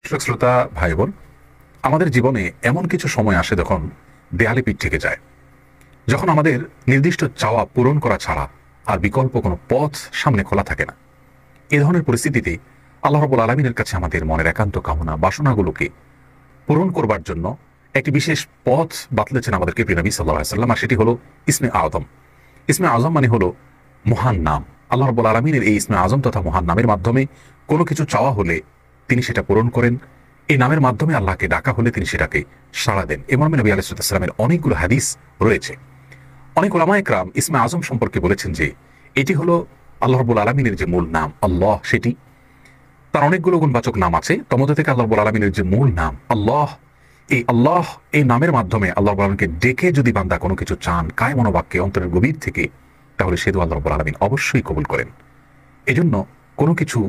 দর্শক শ্রোতা ভাই বোন, আমাদের জীবনে এমন কিছু সময় আসে যখন দেয়ালে পিঠ থেকে যায়, যখন আমাদের নির্দিষ্ট চাওয়া পূরণ করা ছাড়া আর বিকল্প কোনো পথ সামনে খোলা থাকে না। এ ধরনের পরিস্থিতিতে আল্লাহ রাব্বুল আলামিনের কাছে আমাদের মনের একান্ত কামনা বাসনাগুলোকে পূরণ করবার জন্য একটি বিশেষ পথ বাতলেছেন আমাদেরকে প্রিয় নবী সাল্লাল্লাহু আলাইহি ওয়াসাল্লাম, আর সেটি হলো ইসমে আযম। ইসমে আযম মানে হলো মহান নাম। আল্লাহ রাব্বুল আলামিনের এই ইসমে আযম তথা মহান নামের মাধ্যমে কোনো কিছু চাওয়া হলে তিনি সেটা পূরণ করেন। এই নামের মাধ্যমে আল্লাহকে ডাকা হলে তিনি সেটাকে সাড়া দেন। এ মর্মে নবী আলাইহিস সালামের অনেকগুলো হাদিস রয়েছে। অনেক উলামায়ে কেরাম ইসমে আযম সম্পর্কে বলেছেন যে এটি হলো আল্লাহ রাব্বুল আলামিনের যে মূল নাম আল্লাহ, সেটি তার অনেকগুলো গুণবাচক নাম আছে। তমধ্যে থেকে আল্লাহ রাব্বুল আলামিনের যে মূল নাম আল্লাহ, এই নামের মাধ্যমে আল্লাহ রাব্বুল আলামিনকে ডেকে যদি বান্দা কোনো কিছু চান কায় মনোবাক্যে অন্তরের গভীর থেকে, তাহলে সে দোয়া আল্লাহ রাব্বুল আলামিন অবশ্যই কবুল করেন। এজন্য কোনো কিছু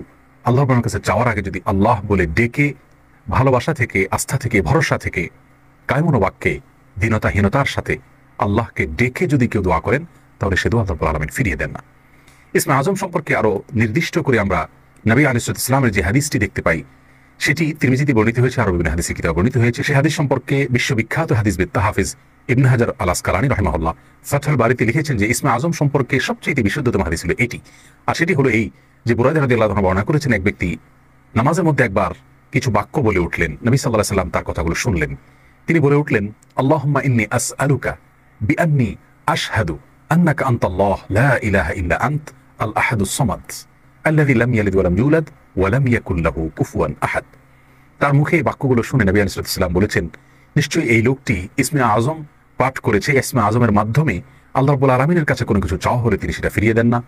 আল্লাহ রাব্বুল আলামিনের কাছে চাওয়ার আগে যদি আল্লাহ বলে ডেকে ভালোবাসা থেকে, আস্থা থেকে, ভরসা থেকে, কায় মনোবাক্যে দীনতাহীনতার সাথে আল্লাহকে ডেকে যদি কেউ দোয়া করেন, তাহলে সে দোয়া আল্লাহ রাব্বুল আলামিন ফিরিয়ে দেন না। ইসমে আযম সম্পর্কে আরো নির্দিষ্ট করে আমরা নবী আলাইহিস সালামের যে হাদিসটি দেখতে পাই, সেটি তিরমিজিতে বর্ণিত হয়েছে, আরো বিভিন্ন হাদিসের কিতাবে বর্ণিত হয়েছে। সেই হাদিস সম্পর্কে বিশ্ববিখ্যাত হাদিসবিদ হাফেজ ইবনে হাজার আল আসকালানী রাহিমাহুল্লাহ ফাতহুল বারীতে লিখেছেন যে ইসমে আযম সম্পর্কে সবচেয়ে বিশুদ্ধতম হাদিস হলো এটি। আর সেটি হলো এই যে বুরায়দা রাদিয়াল্লাহু আনহু বর্ণনা করেছেন, এক ব্যক্তি নামাজের মধ্যে একবার কিছু বাক্য বলে উঠলেন। নবী সাল্লাল্লাহু আলাইহি সাল্লাম তার কথাগুলো শুনলেন। তিনি বলে উঠলেন, আল্লাহুম্মা ইন্নী আসআলুকা বিআন্নী আশহাদু আন্নাকা আনতাল্লাহ লা ইলাহা ইল্লা আনত আল আহাদুস সামাদ আল্লাযী লাম ইয়ালিদ ওয়া লাম ইউলাদ ওয়া লাম ইয়াকুল লাহু কুফুয়ান আহাদ। তার মুখে এই বাক্যগুলো শুনে নবী আলাইহিস সালাম বলেছেন, নিশ্চয়ই এই লোকটি ইসমে আযম পাঠ করেছে। ইসমে আযমের মাধ্যমে আল্লাহ রাব্বুল আলামিনের কাছে কোনো কিছু চাওয়া হলে তিনি সেটা ফিরিয়ে দেন না।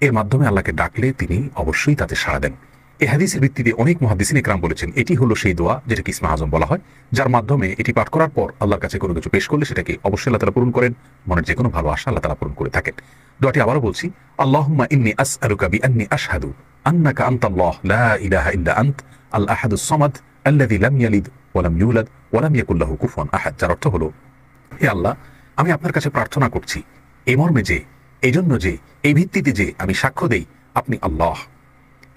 এর মাধ্যমে আল্লাহকে ডাকলে তিনি অবশ্যই তাতে সাড়া দেন। এই হাদিসের ভিত্তিতে অনেক মুহাদ্দিসিন ইকরাম বলেছেন এটি হলো সেই দোয়া যেটাকে ইসমে আযম বলা হয়, যার মাধ্যমে এটি পাঠ করার পর আল্লাহর কাছে কোনো কিছু পেশ করলে সেটাকে অবশ্যই আল্লাহ তাআলা পূরণ করেন। মনের যে কোনো ভালো আশা আল্লাহ তাআলা পূরণ করে থাকেন। দোয়াটি আবারও বলছি, আল্লাহুম্মা ইন্নী আসআলুকা বিআন্নী আশহাদু আন্নাকা আনতাল্লাহ লা ইলাহা ইল্লা আনত আল আহাদুস সামাদ আল্লাযী লাম ইয়ালিদ ওয়া লাম ইউলাদ ওয়া লাম ইয়াকুল লাহু কুফুয়ান আহাদ। যার অর্থ হলো, হে আল্লাহ, আমি আপনার কাছে প্রার্থনা করছি এই মর্মে যে, এই জন্য যে, এই ভিত্তিতে যে আমি সাক্ষ্য দেই আপনি আল্লাহ,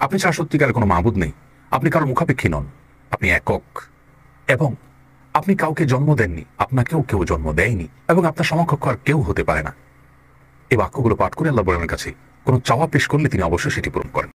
আপনি ছাড়া সত্যিকারের কোনো মাবুদ নেই, আপনি কারো মুখাপেক্ষী নন, আপনি একক, এবং আপনি কাউকে জন্ম দেননি, আপনাকেও কেউ জন্ম দেয়নি, এবং আপনার সমকক্ষ আর কেউ হতে পারে না। এই বাক্যগুলো পাঠ করে আল্লাহ বলেন কাছে কোনো চাওয়া পেশ করলে তিনি অবশ্যই সেটি পূরণ করেন।